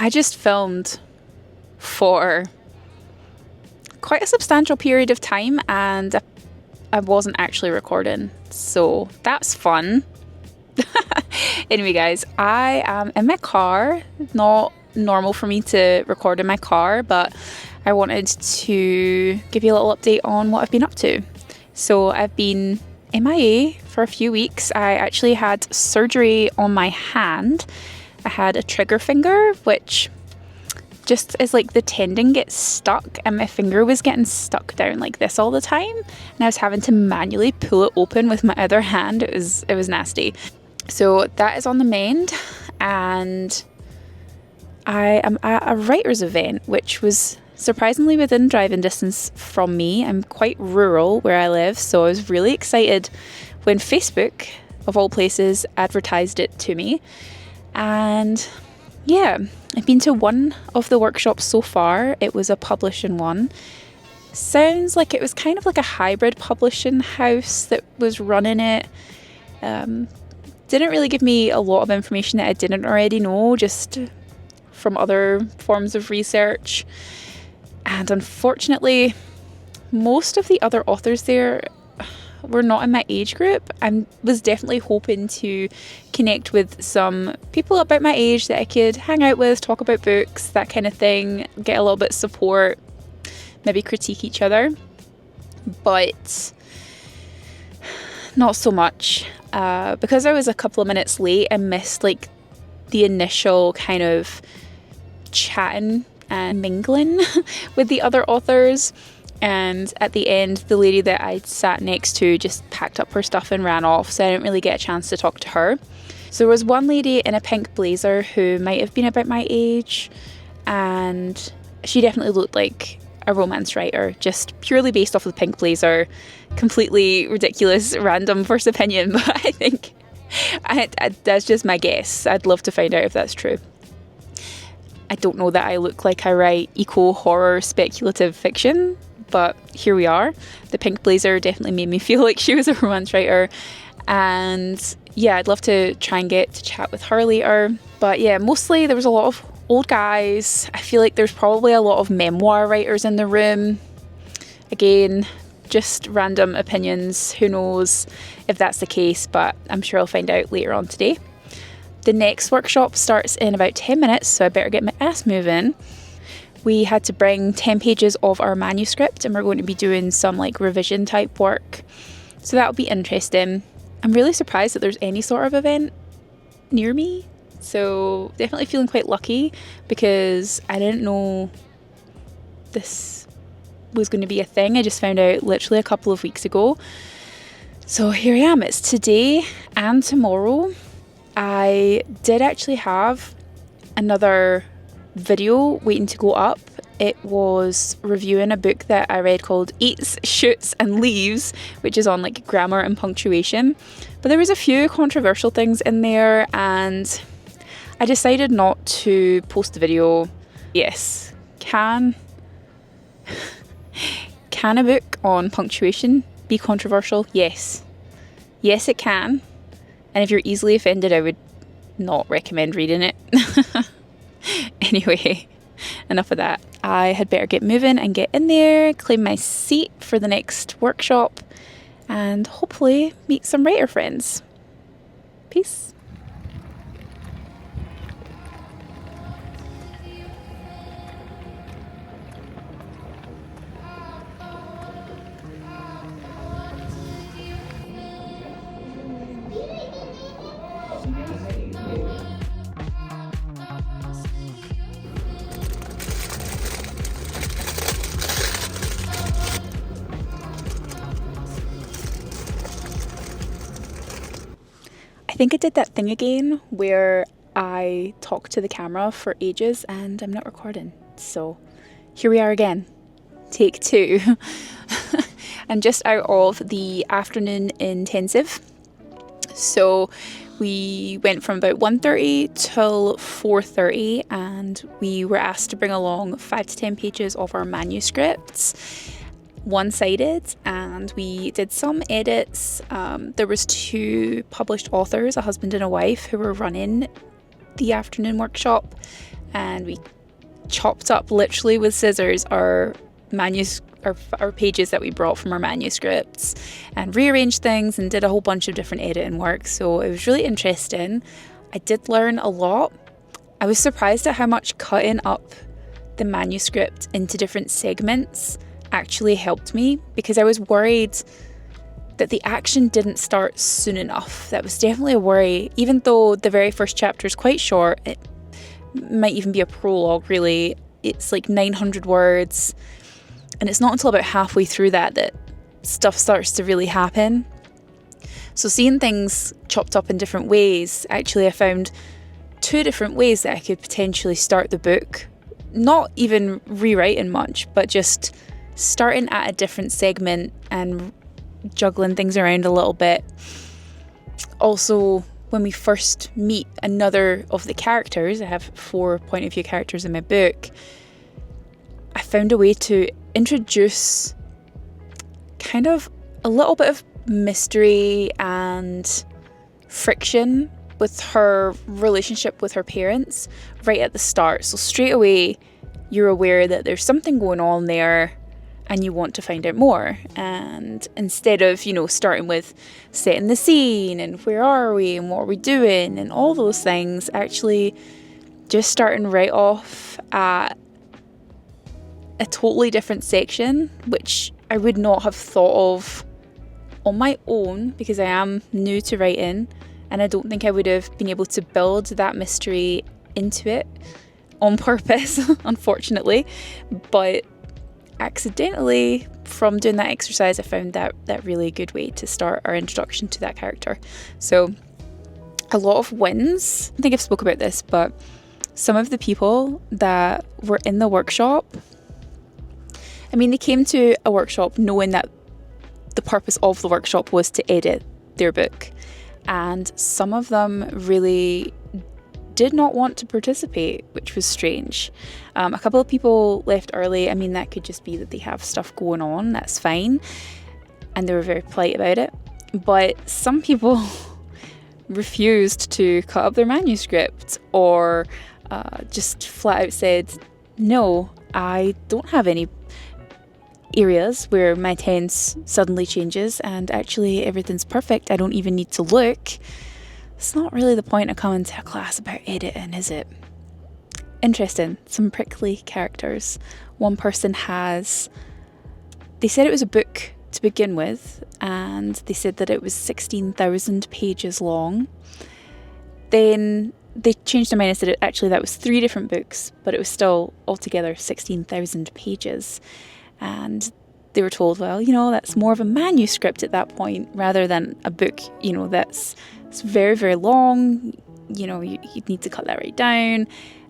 I just filmed for quite a substantial period of time and I wasn't actually recording, so that's fun. Anyway guys, I am in my car. Not normal for me to record in my car, but I wanted to give you a little update on what I've been up to. So I've been MIA for a few weeks. I actually had surgery on my hand. I had a trigger finger, which just as like the tendon gets stuck, and my finger was getting stuck down like this all the time, and I was having to manually pull it open with my other hand. It was nasty. So that is on the mend, and I am at a writer's event, which was surprisingly within driving distance from me. I'm quite rural where I live, so I was really excited when Facebook, of all places, advertised it to me. And yeah, I've been to one of the workshops so far. It was a publishing one. Sounds like it was kind of like a hybrid publishing house that was running it. Didn't really give me a lot of information that I didn't already know, just from other forms of research. And unfortunately, most of the other authors there were not in my age group. I was definitely hoping to connect with some people about my age that I could hang out with, talk about books, that kind of thing, get a little bit of support, maybe critique each other. But not so much. Because I was a couple of minutes late, I missed like the initial kind of chatting and mingling with the other authors. And at the end, the lady that I sat next to just packed up her stuff and ran off, so I didn't really get a chance to talk to her. So there was one lady in a pink blazer who might have been about my age, and she definitely looked like a romance writer, just purely based off of the pink blazer. Completely ridiculous, random first opinion, but I think that's just my guess. I'd love to find out if that's true. I don't know that I look like I write eco-horror speculative fiction, but here we are. The pink blazer definitely made me feel like she was a romance writer. And yeah, I'd love to try and get to chat with her later. But yeah, mostly there was a lot of old guys. I feel like there's probably a lot of memoir writers in the room. Again, just random opinions. Who knows if that's the case, but I'm sure I'll find out later on today. The next workshop starts in about 10 minutes, so I better get my ass moving. We had to bring 10 pages of our manuscript, and we're going to be doing some like revision type work. So that'll be interesting. I'm really surprised that there's any sort of event near me. So definitely feeling quite lucky, because I didn't know this was going to be a thing. I just found out literally a couple of weeks ago. So here I am. It's today and tomorrow. I did actually have another video waiting to go up. It was reviewing a book that I read called Eats, Shoots and Leaves, which is on like grammar and punctuation. But there was a few controversial things in there, and I decided not to post the video. Yes, can a book on punctuation be controversial? Yes. Yes, it can. And if you're easily offended, I would not recommend reading it. Anyway, enough of that. I had better get moving and get in there, claim my seat for the next workshop, and hopefully meet some writer friends. Peace. I think I did that thing again where I talked to the camera for ages and I'm not recording. So here we are again. Take 2. I'm just out of the afternoon intensive. So we went from about 1:30 till 4:30, and we were asked to bring along 5 to 10 pages of our manuscripts, one-sided, and we did some edits. There was 2 published authors, a husband and a wife, who were running the afternoon workshop, and we chopped up literally with scissors our pages that we brought from our manuscripts and rearranged things and did a whole bunch of different editing work. So it was really interesting. I did learn a lot. I was surprised at how much cutting up the manuscript into different segments actually helped me, because I was worried that the action didn't start soon enough. That was definitely a worry. Even though the very first chapter is quite short, it might even be a prologue really. It's like 900 words, and it's not until about halfway through that stuff starts to really happen. So seeing things chopped up in different ways, actually I found 2 different ways that I could potentially start the book. Not even rewriting much, but just starting at a different segment and juggling things around a little bit. Also, when we first meet another of the characters, I have 4 point of view characters in my book, I found a way to introduce kind of a little bit of mystery and friction with her relationship with her parents right at the start. So straight away you're aware that there's something going on there and you want to find out more. And instead of, starting with setting the scene and where are we and what are we doing and all those things, actually just starting right off at a totally different section, which I would not have thought of on my own because I am new to writing, and I don't think I would have been able to build that mystery into it on purpose, unfortunately. But accidentally, from doing that exercise, I found that really good way to start our introduction to that character. So a lot of wins. I think I've spoke about this, but some of the people that were in the workshop, they came to a workshop knowing that the purpose of the workshop was to edit their book. And some of them really did not want to participate, which was strange. A couple of people left early. That could just be that they have stuff going on. That's fine. And they were very polite about it. But some people refused to cut up their manuscript, or just flat out said, no, I don't have any areas where my tense suddenly changes and actually everything's perfect. I don't even need to look. It's not really the point of coming to a class about editing, is it? Interesting. Some prickly characters. One person they said it was a book to begin with, and they said that it was 16,000 pages long. Then they changed their mind and said that was 3 different books, but it was still altogether 16,000 pages. And they were told, well, that's more of a manuscript at that point rather than a book, it's very, very long. You'd need to cut that right down.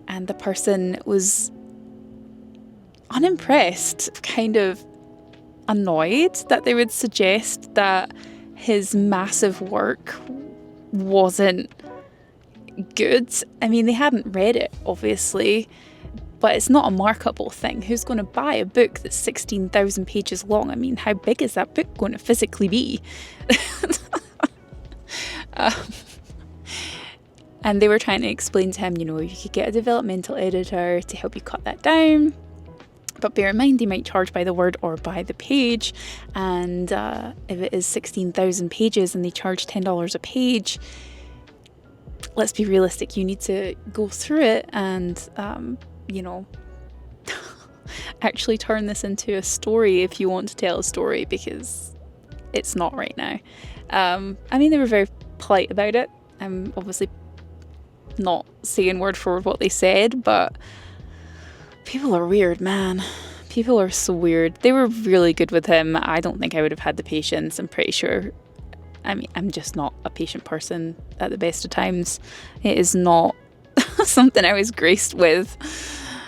And the person was unimpressed, kind of annoyed that they would suggest that his massive work wasn't good. They hadn't read it, obviously. But it's not a marketable thing. Who's going to buy a book that's 16,000 pages long? How big is that book going to physically be? And they were trying to explain to him, you could get a developmental editor to help you cut that down. But bear in mind, they might charge by the word or by the page. And if it is 16,000 pages and they charge $10 a page, let's be realistic. You need to go through it and actually turn this into a story if you want to tell a story, because it's not right now. They were very polite about it. I'm obviously not saying word for word what they said, but people are weird, man. People are so weird. They were really good with him. I don't think I would have had the patience. I'm pretty sure. I'm just not a patient person at the best of times. It is not something I was graced with.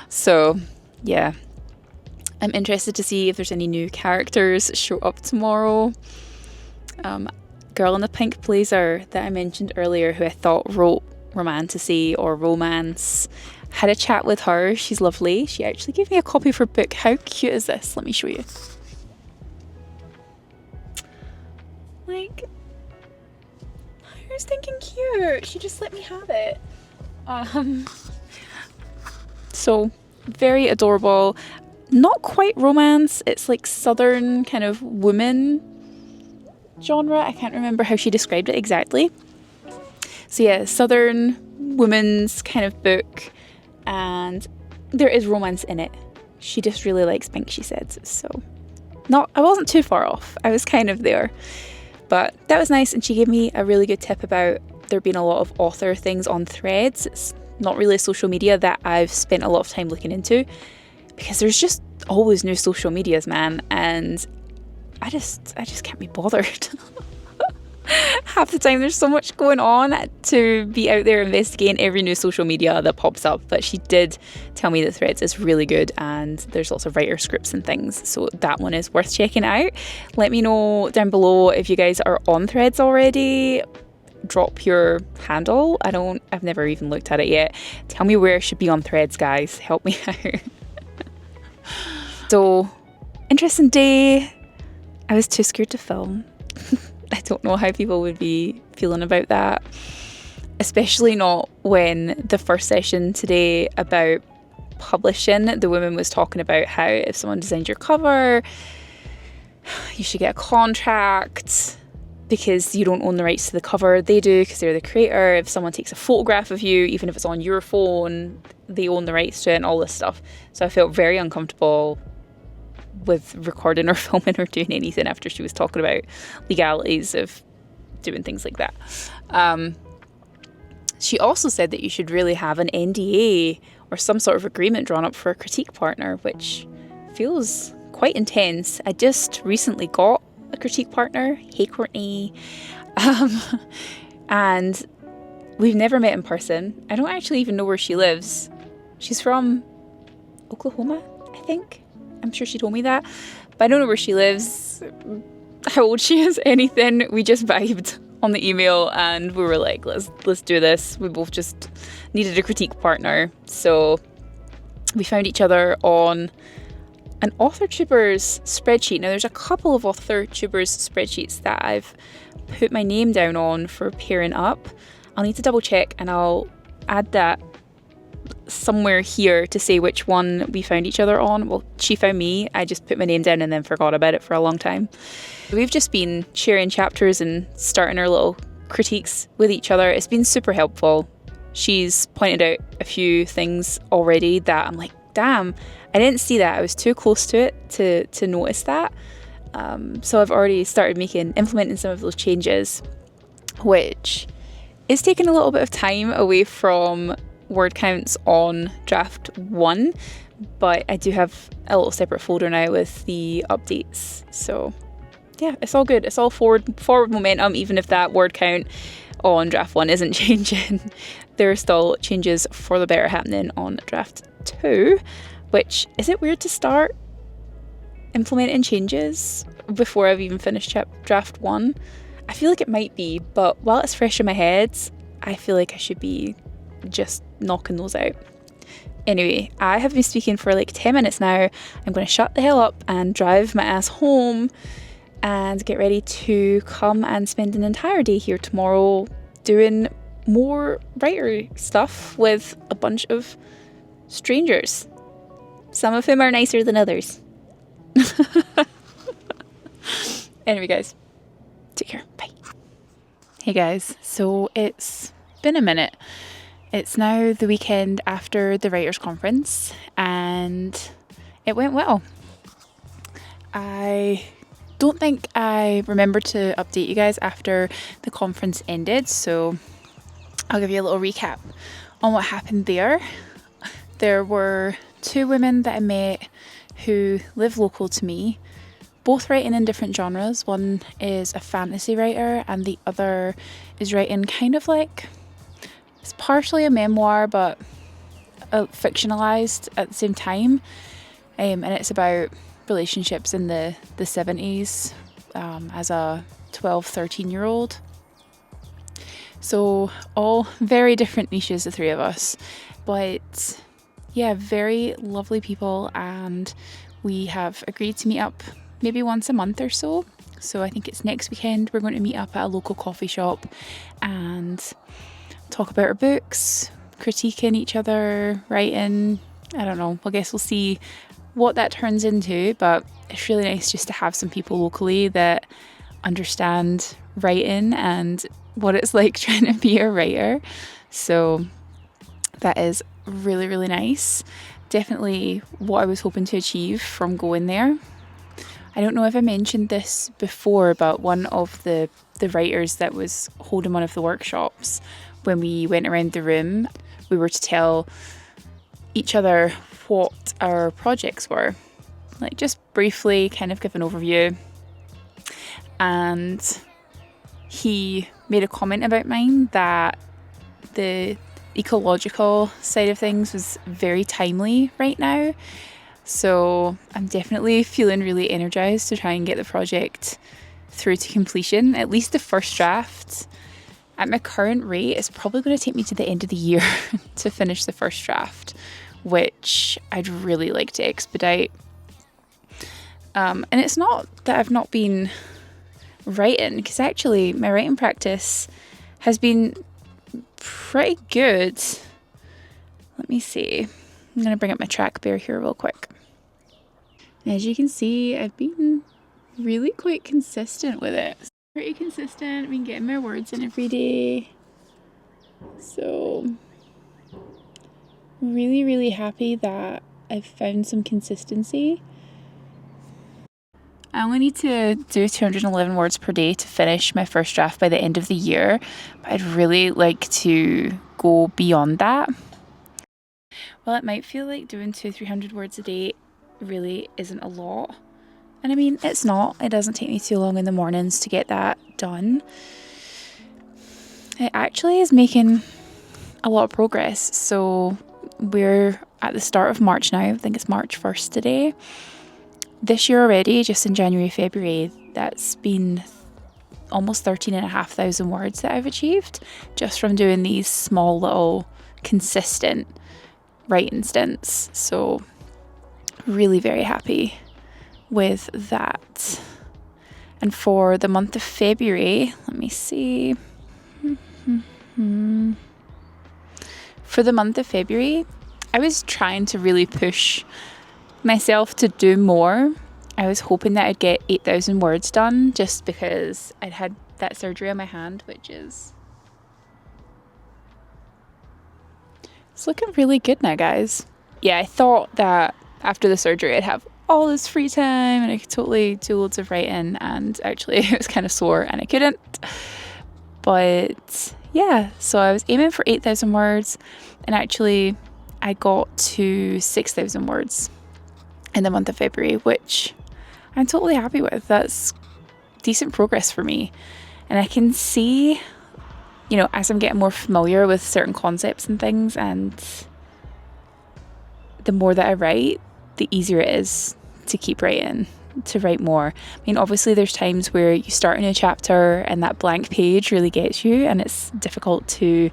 So, yeah. I'm interested to see if there's any new characters show up tomorrow. Girl in the pink blazer that I mentioned earlier, who I thought wrote romantasy or romance, had a chat with her. She's lovely. She actually gave me a copy of her book. How cute is this? Let me show you. Like, I was thinking cute. She just let me have it. So very adorable. Not quite romance. It's like southern kind of woman genre. I can't remember how she described it exactly. So yeah, southern woman's kind of book, and there is romance in it. She just really likes pink, she said. So I wasn't too far off. I was kind of there. But that was nice, and she gave me a really good tip about there being a lot of author things on Threads. It's not really social media that I've spent a lot of time looking into, because there's just always new social medias, man, and I just can't be bothered. Half the time there's so much going on to be out there investigating every new social media that pops up. But she did tell me that Threads is really good, and there's lots of writer scripts and things, so that one is worth checking out. Let me know down below if you guys are on Threads already. Drop your handle. I've never even looked at it yet. Tell me where I should be on Threads, guys. Help me out. So, interesting day. I was too scared to film. I don't know how people would be feeling about that, especially not when the first session today about publishing, the woman was talking about how if someone designed your cover, you should get a contract because you don't own the rights to the cover. They do, because they're the creator. If someone takes a photograph of you, even if it's on your phone, they own the rights to it and all this stuff. So I felt very uncomfortable with recording or filming or doing anything after she was talking about legalities of doing things like that. She also said that you should really have an NDA or some sort of agreement drawn up for a critique partner, which feels quite intense. I just recently got a critique partner. Hey, Courtney. And we've never met in person. I don't actually even know where she lives. She's from Oklahoma, I think. I'm sure she told me that, but I don't know where she lives, how old she is, anything. We just vibed on the email, and we were like, let's do this. We both just needed a critique partner, so we found each other on an AuthorTubers spreadsheet. Now, there's a couple of AuthorTubers spreadsheets that I've put my name down on for pairing up. I'll need to double check, and I'll add that somewhere here to say which one we found each other on. Well, she found me. I just put my name down and then forgot about it for a long time. We've just been sharing chapters and starting our little critiques with each other. It's been super helpful. She's pointed out a few things already that I'm like, damn, I didn't see that. I was too close to it to notice that. So I've already started implementing some of those changes, which is taking a little bit of time away from word counts on draft 1, but I do have a little separate folder now with the updates. So yeah, it's all good. It's all forward momentum, even if that word count on draft 1 isn't changing. There are still changes for the better happening on draft 2, which, is it weird to start implementing changes before I've even finished draft 1? I feel like it might be, but while it's fresh in my head, I feel like I should be just knocking those out. Anyway, I have been speaking for like 10 minutes now. I'm going to shut the hell up and drive my ass home and get ready to come and spend an entire day here tomorrow doing more writer stuff with a bunch of strangers. Some of whom are nicer than others. Anyway, guys, take care. Bye. Hey guys, so it's been a minute. It's now the weekend after the Writers' Conference, and it went well. I don't think I remembered to update you guys after the conference ended, so I'll give you a little recap on what happened there. There were 2 women that I met who live local to me, both writing in different genres. One is a fantasy writer, and the other is writing kind of like, it's partially a memoir, but fictionalized at the same time. And it's about relationships in the 70s as a 12, 13-year-old. So all very different niches, the 3 of us. But yeah, very lovely people, and we have agreed to meet up maybe once a month or so. So I think it's next weekend we're going to meet up at a local coffee shop and talk about our books, critiquing each other, writing, I don't know, I guess we'll see what that turns into, but it's really nice just to have some people locally that understand writing and what it's like trying to be a writer. So that is really, really nice. Definitely what I was hoping to achieve from going there. I don't know if I mentioned this before, but one of the writers that was holding one of the workshops, when we went around the room, we were to tell each other what our projects were. Like, just briefly kind of give an overview. And he made a comment about mine that the ecological side of things was very timely right now. So I'm definitely feeling really energized to try and get the project through to completion, at least the first draft. At my current rate, it's probably going to take me to the end of the year to finish the first draft, which I'd really like to expedite. And it's not that I've not been writing, because actually my writing practice has been pretty good. Let me see. I'm going to bring up my track bear here real quick. As you can see, I've been really quite consistent with it. Pretty consistent. I've been getting my words in every day. So, really, really happy that I've found some consistency. I only need to do 211 words per day to finish my first draft by the end of the year. But I'd really like to go beyond that. Well, it might feel like doing 200-300 words a day really isn't a lot. And I mean, it's not. It doesn't take me too long in the mornings to get that done. It actually is making a lot of progress. So we're at the start of March now. I think it's March 1st today. This year already, just in January, February, that's been almost 13,500 words that I've achieved just from doing these small little consistent writing stints. So really very happy with that. And for the month of February, let me see. For the month of February, I was trying to really push myself to do more. I was hoping that I'd get 8,000 words done just because I'd had that surgery on my hand, which is... It's looking really good now, guys. Yeah, I thought that after the surgery I'd have all this free time and I could totally do loads of writing, and actually it was kind of sore and I couldn't. But yeah, so I was aiming for 8,000 words and actually I got to 6,000 words in the month of February, which I'm totally happy with. That's decent progress for me. And I can see, you know, as I'm getting more familiar with certain concepts and things, and the more that I write, the easier it is to keep writing, to write more. I mean, obviously there's times where you start a new chapter and that blank page really gets you and it's difficult to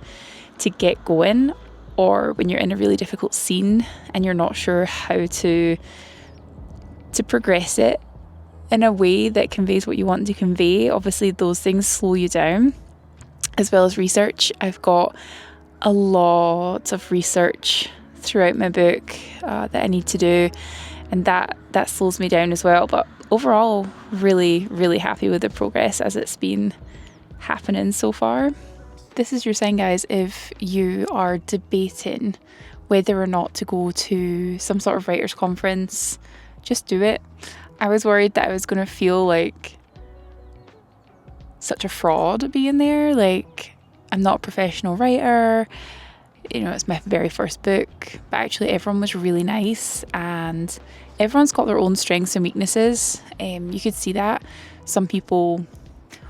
get going, or when you're in a really difficult scene and you're not sure how to progress it in a way that conveys what you want to convey. Obviously those things slow you down, as well as research. I've got a lot of research throughout my book that I need to do, and that slows me down as well. But overall, really, really happy with the progress as it's been happening so far. This is your sign, guys, if you are debating whether or not to go to some sort of writers' conference. Just do it. I was worried that I was going to feel like such a fraud being there. Like, I'm not a professional writer. You know, it's my very first book. But actually, everyone was really nice and everyone's got their own strengths and weaknesses. You could see that. Some people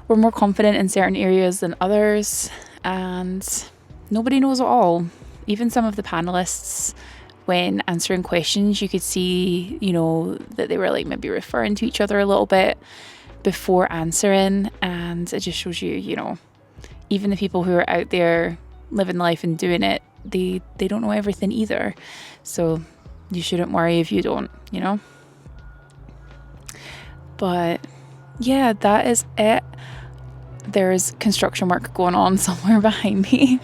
were more confident in certain areas than others, and nobody knows it all. Even some of the panelists, when answering questions, you could see, you know, that they were like maybe referring to each other a little bit before answering, and it just shows you, you know, even the people who are out there living life and doing it, they don't know everything either. So you shouldn't worry if you don't, you know. But yeah, that is it. There's construction work going on somewhere behind me.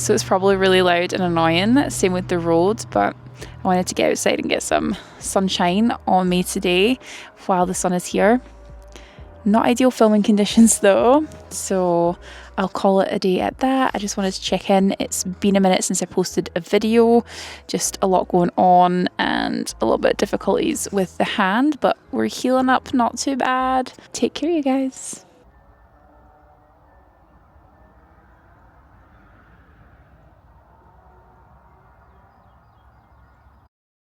so it's probably really loud and annoying. Same with the road, but I wanted to get outside and get some sunshine on me today while the sun is here. Not ideal filming conditions though, so I'll call it a day at that. I just wanted to check in. It's been a minute since I posted a video, just a lot going on and a little bit of difficulties with the hand, but we're healing up not too bad. Take care, you guys.